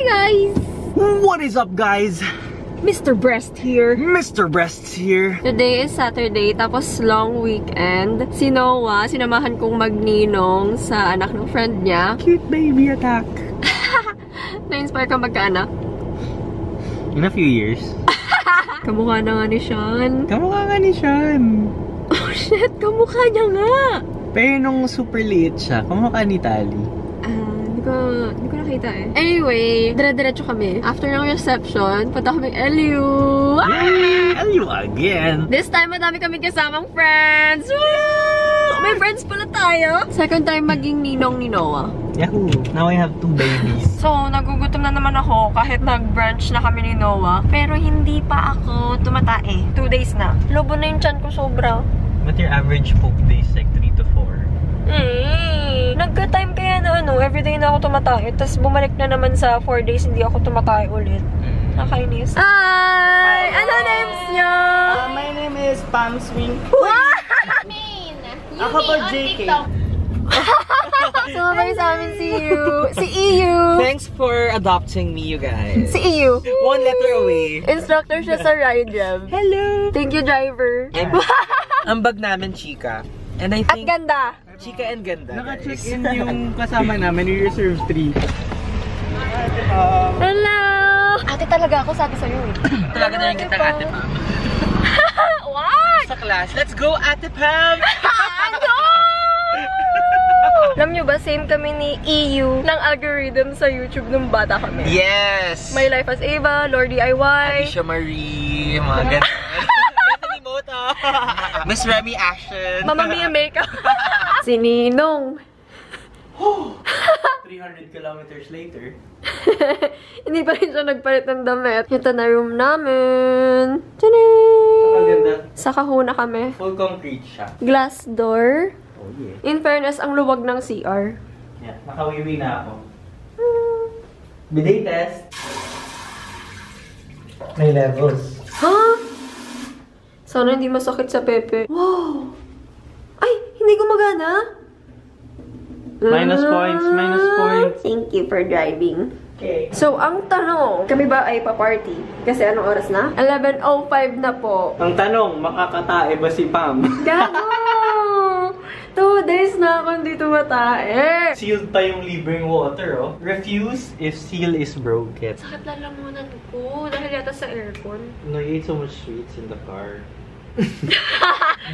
guys! What is up, guys? Mr. Breast here. Mr. Breasts here. Today is Saturday, tapos long weekend. Si Noah, sinamahan kong magninong sa anak ng friend niya. Cute baby attack. Na-inspire ka magkaanak? In a few years. Kamukha na nga ni Sean. Kamukha nga ni Sean. Oh shit, kamukha niya nga! Pero nung super liit siya, kamukha ni Tali. Hindi ko nakita eh. Anyway, dire-diretso kami. After ng reception, punta kami LU. LU again. This time, madami kami kasamang friends. Woo! May friends pala tayo. Second time maging ninong ni Noah. Yahoo! Now I have 2 babies. So, nagugutom na naman ako kahit nag-brunch na kami ni Noah. Pero hindi pa ako tumatae. 2 days na. Lobo na yung tiyan ko sobra. But your average poop days like 3 to 4. Nagka-time kaya na everyday na ako tumatae. Tapos bumalik na naman sa 4 days, hindi ako tumatae ulit. Nakainis. Hi! Ano names nyo? My name is Pam Swing. Main. Ako po, JK. Sumabay sa amin si EU. Si EU. Thanks for adopting me, you guys. Si EU. 1 letter away. Instructor siya sa ride jam. Hello! Thank you, driver. Ang bag namin, chika. And I At think, ganda. chika and ganda. Naka-check-in yung kasama namin, we reserve 3. Hello! Ate talaga ako, sabi sa'yo eh. Talaga na rin kitang Ate Pam. What? Sa class, let's go Ate Pam! Ano? Alam nyo ba, same kami ni EU ng algorithm sa YouTube nung bata kami. Yes! My Life as Ava, Lord DIY. Alicia Marie, mga ganun. Bethany Mota. Miss Remy Ashton. Mama Mia Makeup. Si Ninong. 300 kilometers later. Hindi pa rin siya nagpalit ng damit. Ito na room namin. Tchanin! Ang ganda. Sa kahuna kami. Full concrete siya. Glass door. Oh yeah. In fairness, ang luwag ng CR. Yeah, nakawiwi na ako. Bidet test. May levels. Ha? Sana hindi masakit sa Pepe. Wow! Ay! Hindi gumagana? Minus points, minus points. Thank you for driving. Okay. So, ang tanong, kami ba ay pa-party? Kasi anong oras na? 11:05 na po. Ang tanong, makakatae ba si Pam? Gago! 2 days na ako hindi tumatae. Sealed pa yung libreng water, oh. Refuse if seal is broken. Sakit lalamunan ko dahil yata sa aircon. No, you ate so much sweets in the car.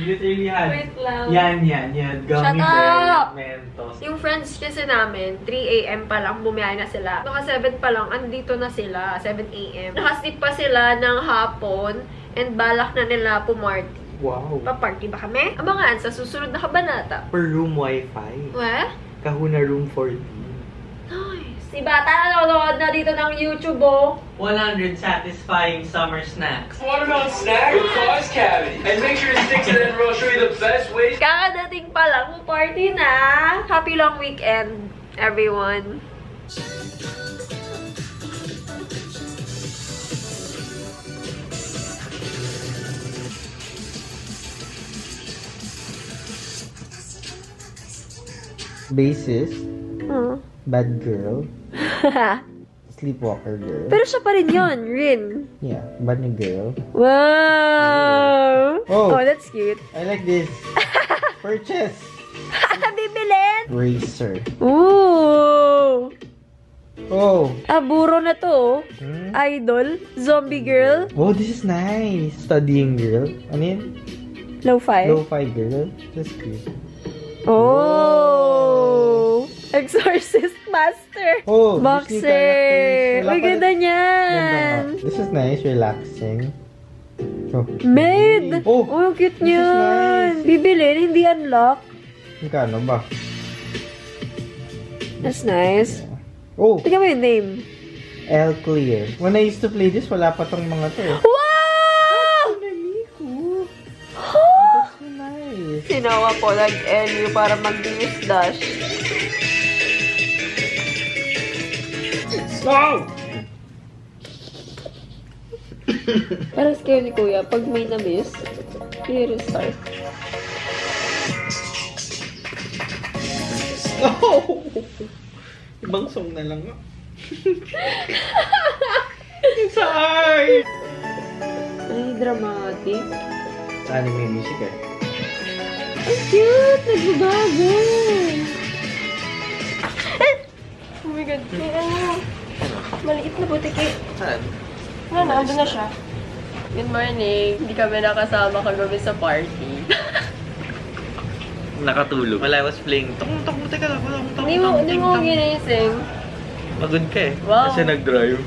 Literally had. Wait lang. Yan. Gummy Shut bear, up! Mentos. Yung friends kasi namin, 3 AM pa lang, bumiyay na sila. Naka 7 pa lang, andito na sila, 7 AM. Nakasleep pa sila ng hapon, and balak na nila pumarty. Wow. Pa-party ba kami? Abangan sa susunod na kabanata. Per room wifi. Weh? Kahuna room 14. Nice. Si Bata nanonood na dito ng YouTube, oh. 100 satisfying summer snacks. Watermelon snack with cause cavity. And make sure to stick to the end row. Show you the best ways. Kakadating pa lang, party na. Happy long weekend, everyone. Bassist, bad girl, sleepwalker girl. Pero siya pa rin yun, Rin. Yeah, bunny girl. Wow! Oh. That's cute. I like this. Purchase. Bibilin! Racer. Ooh! Oh. Buro na to. Idol. Zombie girl. Oh, this is nice. Studying girl. Ano yun? Lo-fi. Lo-fi girl. That's cute. Oh! Exorcist Master. Oh, Boxer. Disney characters. Uy, ganda Ganda niyan. nga. This is nice. Relaxing. Oh. Maid! Oh, Oh, ang cute this is niyan. nice. Bibilin, hindi unlock. Magkano ba? That's nice. Oh, Tingnan mo yung name. L Clear. When I used to play this, wala pa tong mga to eh. Wow! Naliku. That's so nice. Sinawa po nag-LU para mag-news dash. Wow! Parang scare ni Kuya, pag may na-miss, i-restart. Oh! Ibang song na lang. It's art! Ay, dramatic. Sa anime music eh. Ang cute! Nagbabago! Oh my God. May ano? Maliit na butiki. Saan? Ano, andun na siya. Good morning. Hindi kami nakasama kagabi sa party. Nakatulog. While I was playing, tong, teka lang, Hindi mo ginising. Pagod ka eh. Wow. Kasi nag-drive.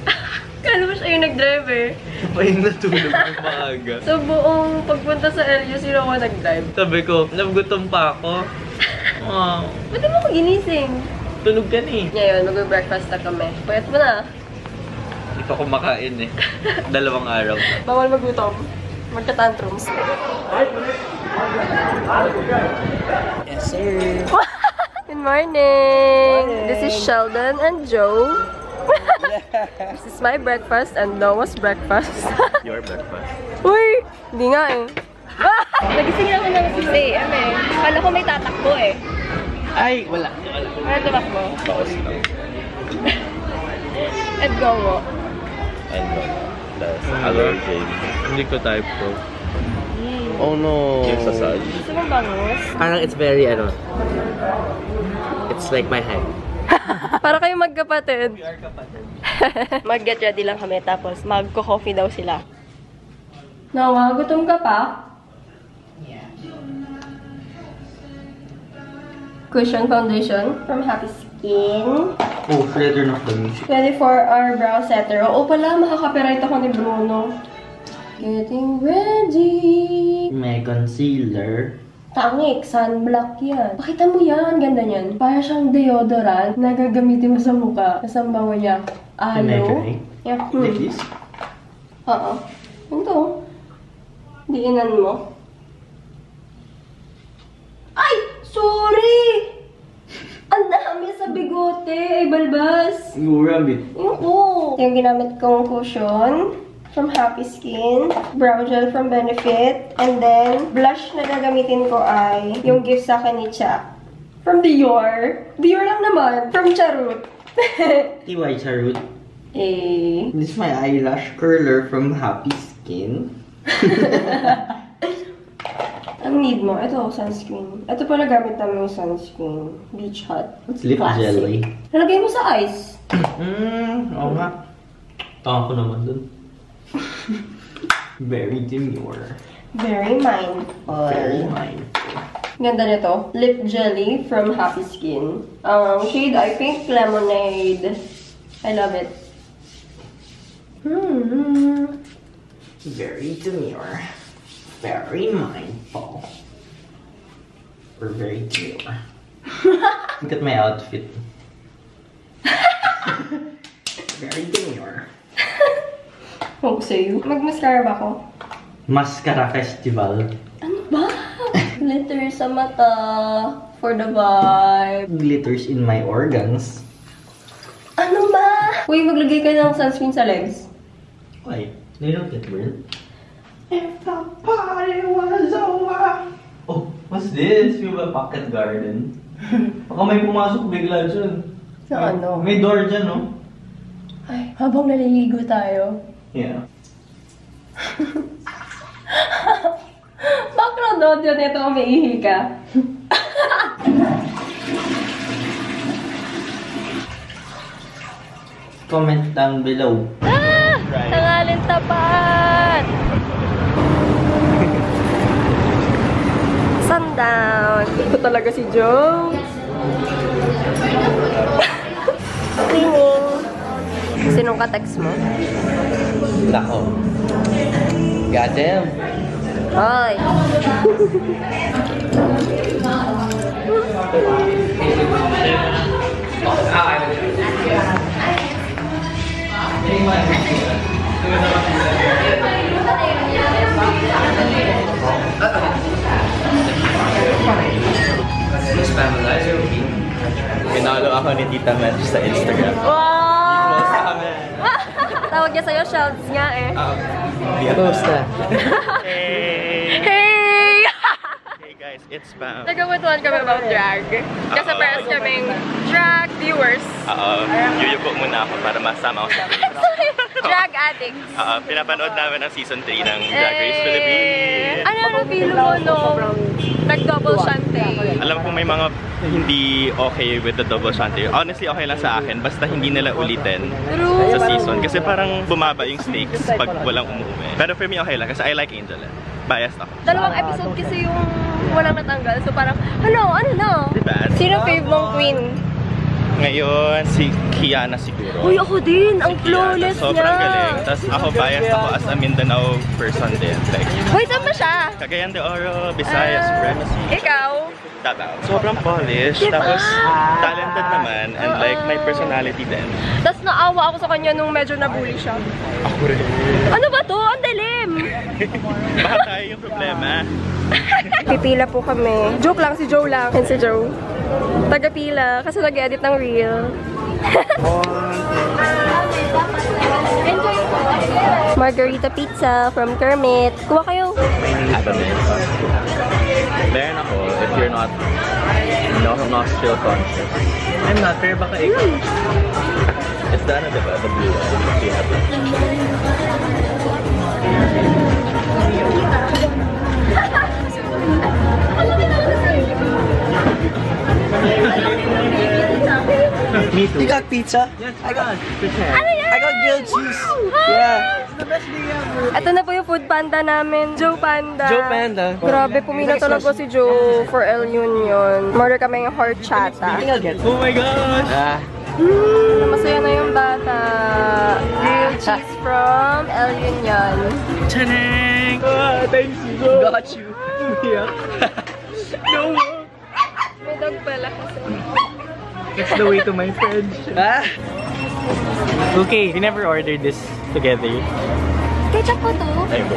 Kala mo siya yung nag-drive eh. Siya pa yung natulog ng maaga. So, buong pagpunta sa LU, sino ako nag-drive? Sabi ko, nagutom pa ako. Wow. Ba't di mo ko ginising? Tulog ka na eh. Ngayon, mag-breakfast na kami. Puyat mo na. Hindi pa kumakain eh. 2 araw na. Bawal magutom. Magka-tantrums. Yes, sir. Good morning! This is Sheldon and Joe. This is my breakfast and Noah's breakfast. Your breakfast. Uy! Hindi nga eh. Nagising ako ng 6 a.m. eh. Kala ko may tatakbo eh. Ay, wala. Ano tatakbo? Bawas lang. At go mo. And that's allergy. Hindi ko type ko. Oh no. Yung sasal. Gusto mo bangus? Parang it's very, it's like my height. Para kayo magkapatid. We are kapatid. Mag-get ready lang kami tapos magko-coffee daw sila. Noah, gutom ka pa? Yeah. Cushion foundation from Happy Skin. Oh, shredder na the music. 24-hour brow setter. Oo pala, makaka-copyright ako ni Bruno. Getting ready. May concealer. Tangik, sunblock yan. Pakita mo yan, ganda niyan. Para siyang deodorant na gagamitin mo sa mukha. Kasang bawa niya. Aloe. Yeah. Like this? Oo. Ito. Diinan mo. Ay! Sorry! Ang dami sa bigote. Ay, balbas. Rabbit. Yung ko. Yung ginamit kong cushion from Happy Skin, brow gel from Benefit, and then blush na gagamitin ko ay yung gift sa akin ni Cha. From Dior. Dior lang naman. From Charut. TY Charut. Eh. This is my eyelash curler from Happy Skin. Ang need mo, ito, sunscreen. Ito pala gamit namin yung sunscreen. Beach Hut. What's lip Classic. jelly? Nalagay mo sa ice. Oo nga. Tama ko naman dun. Very demure. Very mindful. Very mindful. Ganda nito. Lip jelly from Happy Skin. Shade, I think, lemonade. I love it. Very demure. Very mindful. Or very demure. Look at my outfit. Very demure. Hope sa'yo. Mag-mascara ba ako? Mascara Festival. Ano ba? Glitter sa mata. For the vibe. Glitters in my organs. Ano ba? Uy, maglagay ka ng sunscreen sa legs. Why? They don't get burned. If the party was over. Oh, what's this? Yung ba pocket garden? Baka may pumasok bigla dyan. Sa ano? May door dyan, no? Ay, habang naliligo tayo. Yeah. Background audio nito kung may ihi ka. Comment down below. Tangalin tapat! Sundown! Ito talaga si Joe. Cleaning. Sinong ka-text mo? Nako. Goddamn. Hoy! Pinalo ako ni Tita Match sa Instagram. Wow! Equals sa kami. Tawag niya sa'yo, Shelds nga eh. Post na. Hey! Hey guys, it's spam. Nagkamutuan kami about drag. Kasi parehas kaming drag viewers. Yuyuko muna ako para masama ako sa Drag addicts. pinapanood namin ang season 3 ng Drag Race Philippines. Ano feel mo nung nag-double shante? Alam kong may mga hindi okay with the double shante. Honestly, okay lang sa akin. Basta hindi nila ulitin sa season. Kasi parang bumaba yung stakes pag walang umuwi. Pero for me, okay lang. Kasi I like Angel. Biased ako. 2 episode kasi yung walang natanggal. So parang, hello, ano na? Diba? Sino fave mong queen? Ngayon, si Kiana siguro. Uy, ako din! Ang Si Kiana, flawless sobrang niya! galing. Tapos ako biased ako as a Mindanao person din. Like, Wait, saan ba siya? Cagayan de Oro, Visayas, Supremacy. Ikaw? Davao. Sobrang polished. Diba? Tapos talented naman. And like, may personality din. Tapos naawa ako sa kanya nung medyo nabully siya. Ako rin. Ano ba to? Ang dilim! Baka tayo yung problema. Pipila po kami. Joke lang, si Joe lang. And si Joe. Taga-pila kasi nag-edit ng reel. Margarita pizza from Kermit. Kuha kayo. Meron ako if you're not nostril conscious. I'm not, pero baka ikaw. It's the ano, diba? The blue one. You have Me too. You got pizza? Yes, I got. I got grilled cheese. Yeah. Ito na po yung food panda namin. Joe Panda. Joe Panda. Grabe, pumila talaga si Joe for El Union. Murder kami ng horchata. Oh my gosh! Masaya na yung bata. Grilled cheese from El Union. Chaneng! Thanks, you. Got you. Yeah. No more. May dog pala kasi. That's the way to my friendship. Okay, we never ordered this together. Ketchup po to. Ay, bro.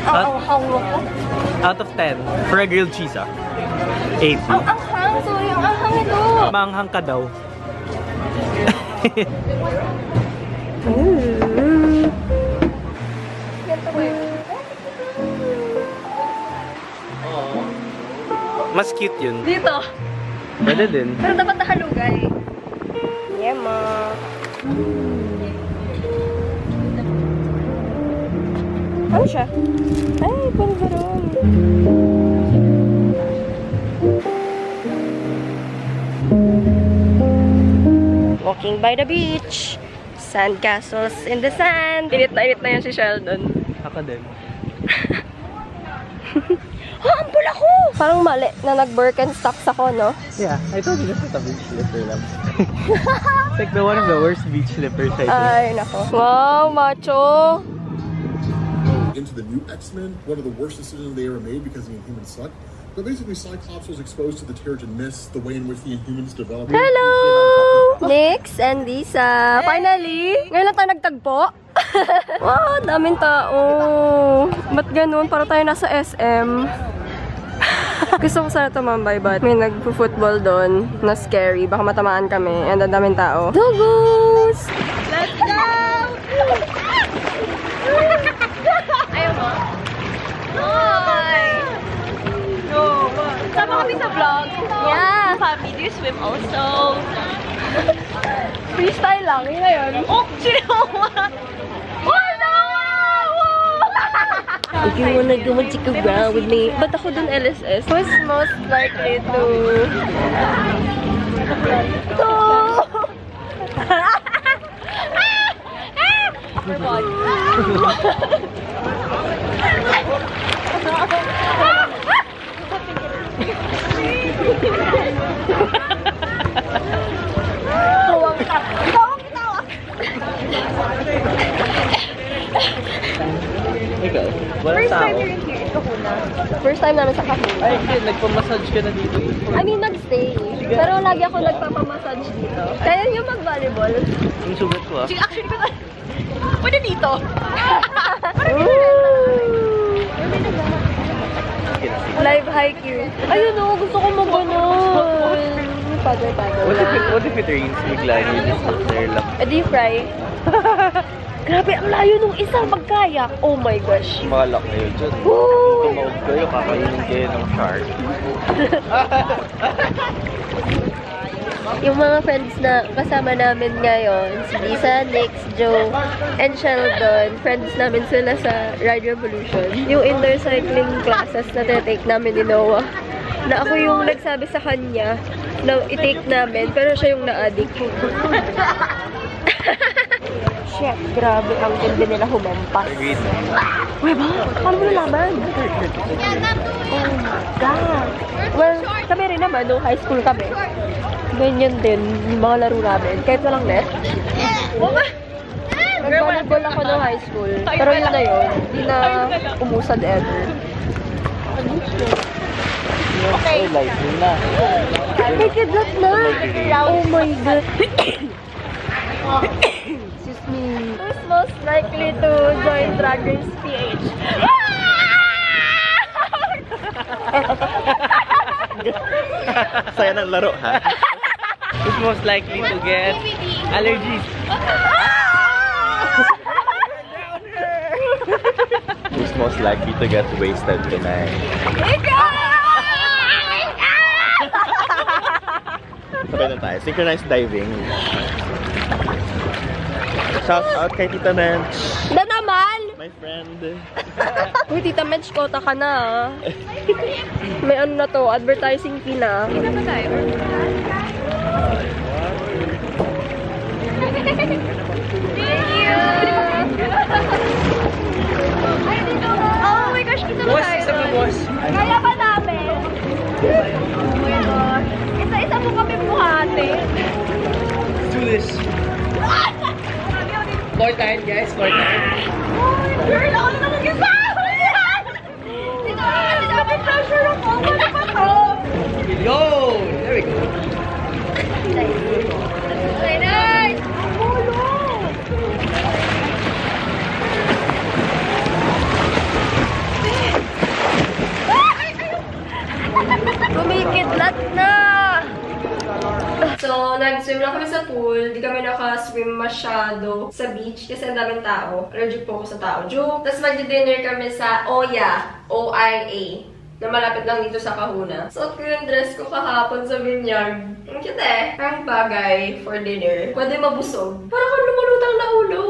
Ang hang mo ko. Out of 10. For a grilled cheese, 8. Ang hang, sorry. Ang hang ito. Manghang ka daw. Ganito ba yun? Mas cute yun. Dito. Pwede din. Pero dapat nakalugay. Yeah, ma. Ano siya? Ay, panggaroon. Walking by the beach. Sand castles in the sand. Init na yan si Sheldon. Ako din. Ang pula ko! Parang mali na nag-Birkenstocks ako, no? Yeah, I told you this is a beach slipper lang. It's like one of the worst beach slippers I think. Ay, nako. Wow, macho! Into the new X-Men, one of the worst decisions they ever made because the Inhumans suck. But basically, Cyclops was exposed to the Terrigen Mist, the way in which the Inhumans developed. Hello! Nix and Lisa. Finally! Ngayon lang tayo nagtagpo. Wow, daming tao. Ba't ganun? Para tayo nasa SM. Gusto ko sana tumambay, but may nagpo-football doon na scary. Baka matamaan kami. And ang daming tao. Dugos! Let's go! Ayaw mo? Hi! No! Sama kami sa vlog. Yeah! Family, do you swim also? Freestyle lang. Yun na yun. Oh, chill! If you wanna go and stick around with me. Ba't ako dun LSS? Who's most likely to... Go! Ikaw? First time you're in here, ito kuna. First time namin sa Kahuna. Ay, hindi. Nagpamassage ka na dito. I mean, nag-stay. Pero lagi ako nagpapamassage dito. Kaya nyo mag-volleyball. Yung sugat ko Actually, ko na... Pwede dito. Live hike you. Ayun o, gusto ko mag-ganon. Paddle. What if it rains bigla and you just sit there lang? Do you cry? Grabe, ang layo nung isang magkayak. Oh my gosh. Malak kayo dyan. Woo! Tumawag kayo, kakainin kayo ng shark. Yung mga friends na kasama namin ngayon, si Lisa, Nix, Joe, and Sheldon, friends namin sila sa Ride Revolution. Yung indoor cycling classes na tinatake namin ni Noah, na ako yung nagsabi sa kanya na i-take namin, pero siya yung na-addict. Shit, grabe ang ganda nila humampas. Uy ba? Paano mo nalaman? Oh my God. Well, kami rin naman, nung high school kami. Ganyan din, yung mga laro namin. Kahit walang net. Nag-volleyball ako nung high school. Pero yun na yun. Hindi na umusad ever. Okay. Lightning na. May kidlat na! Oh my God. Excuse me. Who's most likely to join Drag Race PH? Saya ng laro, ha? Who's most likely to get allergies? Who's most likely to get wasted tonight? Sabay na tayo. Synchronized diving. Shout out kay Tita Mench. Na naman! My friend. Uy, Tita Mench, kota ka na ah. May ano na to, advertising fee na. Hindi na ba tayo? Thank you! Oh my gosh, isa ba tayo? Isa pa, boss. Kaya ba namin? Oh my gosh. Isa-isa mo kami buhati. Let's do this. Score time, guys. Score time. Girl, ako na mag-isa! Sinabi pressure ako. Ano ba to? Yo! There we go. Okay, nice! Kumikidlat na! So, nag-swim lang kami sa pool. Di kami naka-swim masyado sa beach kasi ang daming tao. Allergic po ako sa tao. Joke! Tapos mag-dinner kami sa Oya. O-I-A. Na malapit lang dito sa Kahuna. Suot ko yung dress ko kahapon sa vineyard. Ang cute eh. Parang bagay for dinner. Pwede mabusog. Parang kung lumulutang na ulo.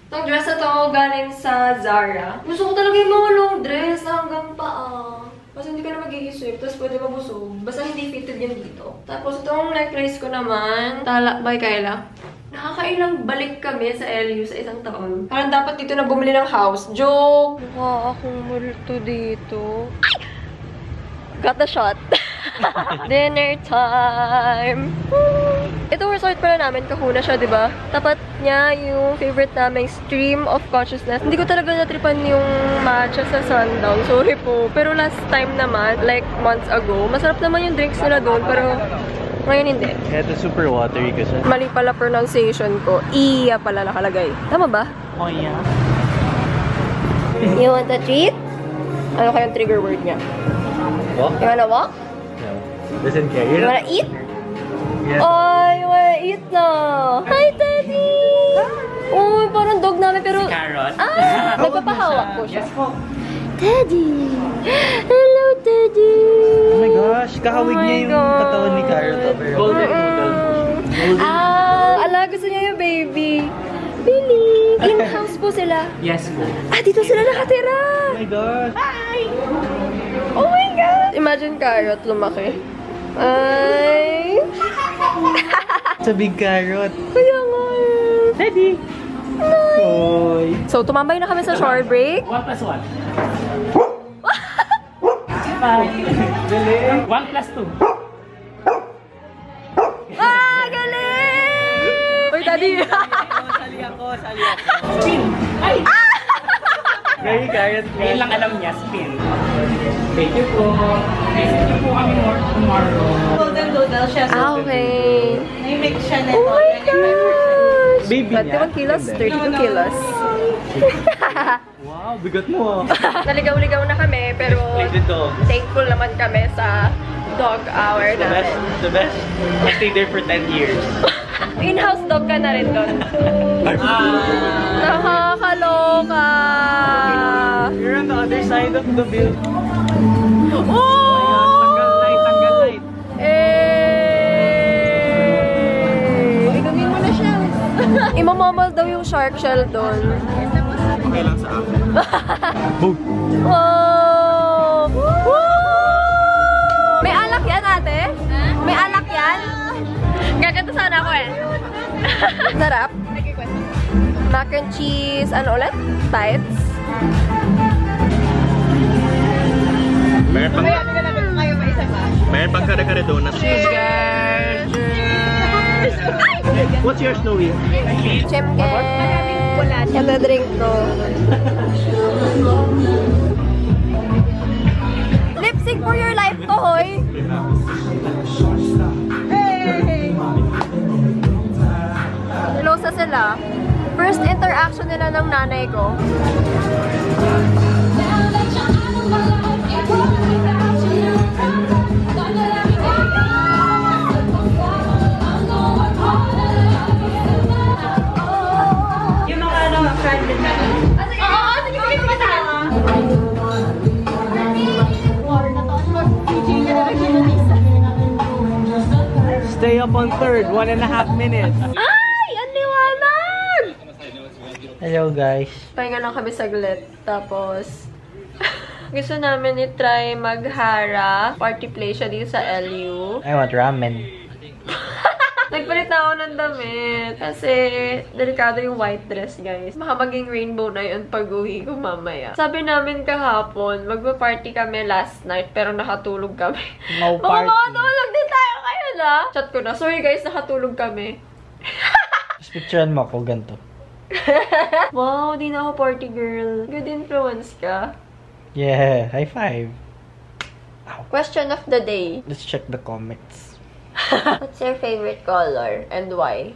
Itong dress na to galing sa Zara. Gusto ko talaga yung mga long dress na hanggang paa. Kasi hindi ka na mag-i-swim, tapos pwede mabusog. Basta hindi fitted yan dito. Tapos itong necklace ko naman, Tala by Kyla. Nakakailang balik kami sa LU sa isang taon. Parang dapat dito na bumili ng house. Joke! Mukha akong multo dito. Got the shot. Dinner time! Itong resort pala namin, Kahuna siya, diba? Tapat niya yung favorite naming Stream of Consciousness. Hindi ko talaga natripan yung matcha sa Sundown. Sorry po. Pero last time naman, like months ago, masarap naman yung drinks nila doon. Pero ngayon hindi. Ito super watery kasi. Mali pala pronunciation ko. Iya pala nakalagay. Tama ba? Oh, yeah. You want a treat? Ano kayong trigger word niya? Walk? You wanna walk? No. Doesn't care. You wanna eat? Yeah. Oh, you wanna eat na? Hi, Teddy! Oh, parang dog namin pero... Carrot. Ah! Nagpapahawak po siya. Yes po. Teddy! Hello, Teddy! Oh my gosh, kahawig Oh my niya yung God. katawan ni Carrot. Golden noodle. Ah! Ala, gusto niya yung baby. Billy! In-house po sila. Yes po. Ah, dito sila nakatira! Oh my gosh. Oh my God! Imagine Carrot lumaki. Ay! It's a big carrot. Kaya nga eh. Teddy! Oy. So, tumambay na kami sa shore break. 1 plus 1. 1 plus 2. Ah, galing! Uy, Daddy! Sali ako. Spin! Ay! Very carrot. Ngayon lang alam niya, spin. Thank you po. Visit niyo po kami more tomorrow. Golden noodle siya. Ah, okay. May mix siya Oh nito. my gosh! Baby niya? 21 kilos, 32 kilos. Wow, bigat mo. Naligaw-ligaw na kami, pero Like the dog. thankful naman kami sa dog hour namin. The best. I stayed there for 10 years. In-house dog ka na rin doon. Nakakaloka! You're on the other side of the building. Oh! Tanggal light. Inumin mo na siya. Imamamal daw yung shark shell doon. Okay lang sa akin. Wow! May alak yan, ate? May alak yan? Gaganda sana ako eh. Sarap. Mac and cheese, ano ulit? Tights. Meron pang kare-kare donut. Cheers, guys! What's yours, Snowy? Chemke. Ito drink ko. Lip sync for your life to, hoy! Hey! Close na sila. First interaction nila ng nanay ko. Yung mga ano, card na. Oo, sige, sige, sige. Stay up on third, 1.5 minutes. Ay! Ang liwanag! Hello, guys. Pahinga lang kami saglit. Tapos, gusto namin i-try maghara. Party play siya dito sa LU. I want ramen. Nagpalit na ako ng damit. Kasi, delikado yung white dress, guys. Baka maging rainbow na yun pag-uwi ko mamaya. Sabi namin kahapon, magpa-party kami last night, pero nakatulog kami. No Baka party. makatulog din tayo kayo na. Chat ko na, sorry guys, nakatulog kami. Just picturean mo ako ganito. Wow, di na ako party girl. Good influence ka. Yeah, high five. Question of the day. Let's check the comments. What's your favorite color and why?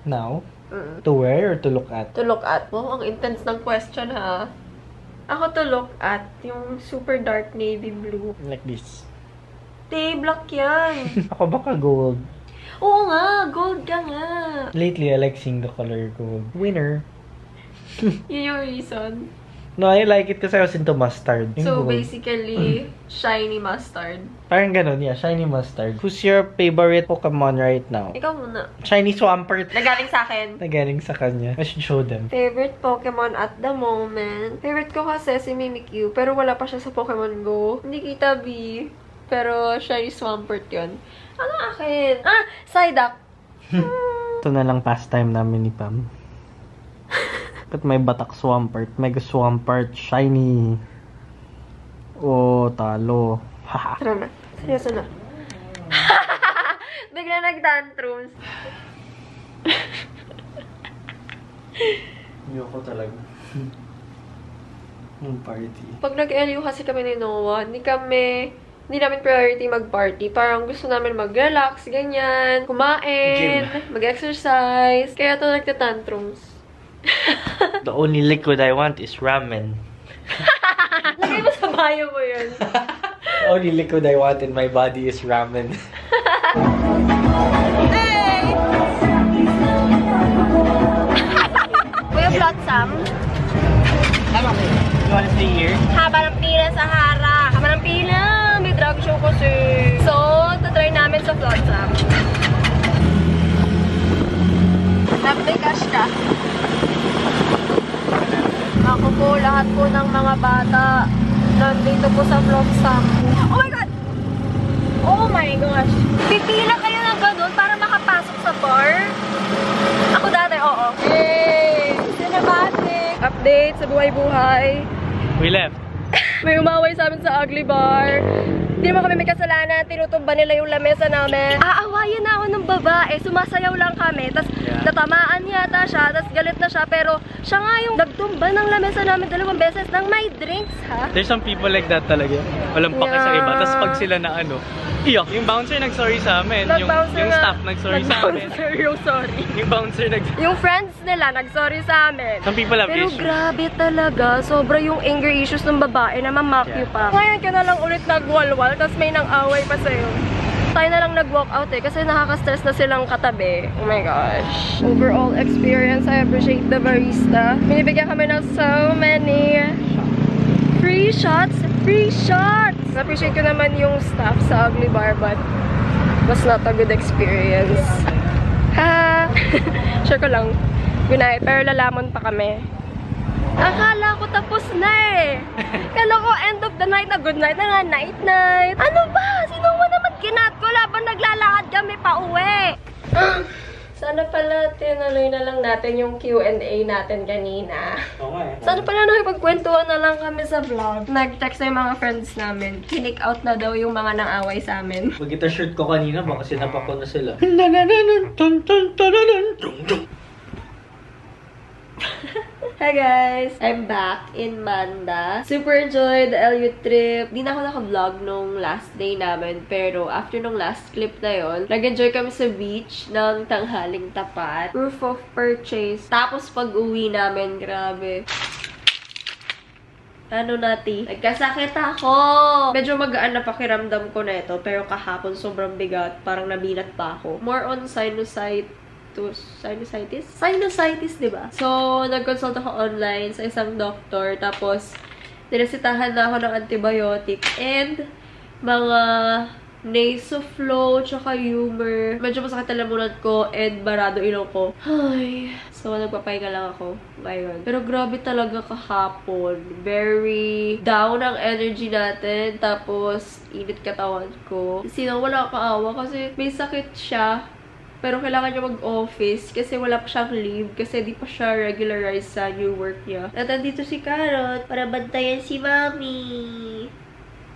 Now, to wear or to look at? To look at. Wow, ang intense ng question ha. Ako to look at yung super dark navy blue. Like this. Tay, black yan. Ako baka gold. Oo nga, gold ka nga. Lately, I like seeing the color gold. Winner. Yun yung reason. No, I like it kasi I was into mustard. Yung So, gold. basically, shiny mustard. Parang ganun, yeah. Shiny mustard. Who's your favorite Pokemon right now? Ikaw muna. Shiny Swampert. Nagaling sa akin. Nagaling sa kanya. I should show them. Favorite Pokemon at the moment. Favorite ko kasi si Mimikyu, pero wala pa siya sa Pokemon Go. Hindi kita B. Pero shiny Swampert yun. Ano akin? Ah! Psyduck! Ito na lang pastime namin ni Pam. At may batak Swampert. Mega Swampert. Shiny. Oh, talo. Haha. Tara na. Seryoso na. Bigla nag-tantrums. Ayoko talaga. Yung party. Pag nag-LU kasi kami ni Noah, hindi namin priority mag-party. Parang gusto namin mag-relax, ganyan, kumain, mag-exercise. Kaya ito nagtatantrums. The only liquid I want is ramen. Lagay mo sa bio mo yun. The only liquid I want in my body is ramen. Hey! Kuya Flotsam, You wanna stay here? haba ng pila sa Hara. Haba ng pila. May drag show kasi. So, tatry namin sa Flotsam. Dapat may cash ka. Ako po, lahat po ng mga bata nandito po sa Flotsam. Oh my God! Oh my gosh! Pipila kayo ng ganun para makapasok sa bar? Ako dati, oo. Hey! Cinematic! Update sa buhay-buhay. We left. May umaway sa amin sa Ugly Bar. Hindi naman kami may kasalanan. Tinutumba nila yung lamesa namin. Aawayan na ako ng babae. Sumasayaw lang kami. Tapos natamaan yata siya. Tapos galit na siya. Pero siya nga yung nagtumba ng lamesa namin 2 beses nang may drinks, ha? There's some people like that talaga. Walang pake sa iba. Tapos pag sila na ano, iyak. Yung bouncer nag-sorry sa amin. Yung staff nag-sorry sa amin. Yung sorry. Yung bouncer Yung friends nila nag-sorry sa amin. Some people have Pero issues. grabe talaga. Sobra yung anger issues ng babae na mamakyu pa. Ngayon ka na lang ulit nagwalwal, tapos may nang away pa sa'yo. tayo na lang nag-walk out eh. Kasi nakaka-stress na silang katabi. Oh my gosh. Overall experience, I appreciate the barista. Binibigyan kami ng so many free shots. Free shots! Appreciate ko naman yung staff sa Ugly Bar, but was not a good experience. Ha! Sure ko lang. Good night. Pero lalamon pa kami. Akala ko tapos na eh. Kala ko end of the night na good night na nga. Night-night. Ano ba? Sino mo naman kinat ko? Laban naglalakad kami pa uwi. Sana pala tinuloy na lang natin yung Q&A natin kanina. Okay. Sana pala nakipagkwentuhan na lang kami sa vlog. Nag-text na yung mga friends namin. Kinik out na daw yung mga nang-away sa amin. Pagkita shirt ko kanina, baka sinapak ko na sila. Hi guys! I'm back in Manda. Super enjoyed the LU trip. Di na ako naka-vlog nung last day namin. Pero after nung last clip na yon, nag-enjoy kami sa beach ng tanghaling tapat. Proof of purchase. Tapos pag-uwi namin, grabe. Ano nati? Nagkasakit ako! Medyo magaan na pakiramdam ko na ito. Pero kahapon sobrang bigat. Parang nabinat pa ako. More on sinusitis, diba? So, nag-consult ako online sa isang doctor. Tapos, niresitahan na ako ng antibiotic and mga Nasoflow, tsaka humor. Medyo masakit ang lamunan ko and barado ilong ko. Ay. So, nagpapahinga lang ako ngayon. Pero grabe talaga kahapon. Very down ang energy natin. Tapos, init katawan ko. Sino wala kaawa kasi may sakit siya. Pero kailangan niya mag-office kasi wala pa siyang leave. Kasi di pa siya regularize sa new work niya. At andito si Carrot para bantayan si Mami.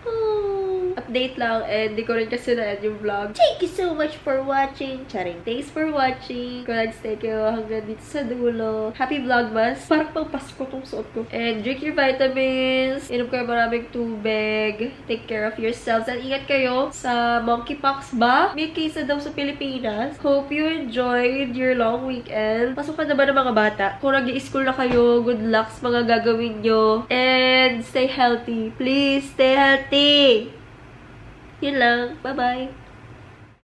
Oh. Update lang and di ko rin kasi na-end yung vlog. Thank you so much for watching. Charing, thanks for watching. Kung nag-stay kayo hanggang dito sa dulo. Happy Vlogmas. Parang pang Pasko tong suot ko. And drink your vitamins. Inom kayo maraming tubig. Take care of yourselves. And ingat kayo sa monkeypox ba? May case na daw sa Pilipinas. Hope you enjoyed your long weekend. Pasok na ba ng mga bata? Kung nag-i-school na kayo, good luck sa mga gagawin nyo. And stay healthy. Please, stay healthy. Yun lang. Bye-bye.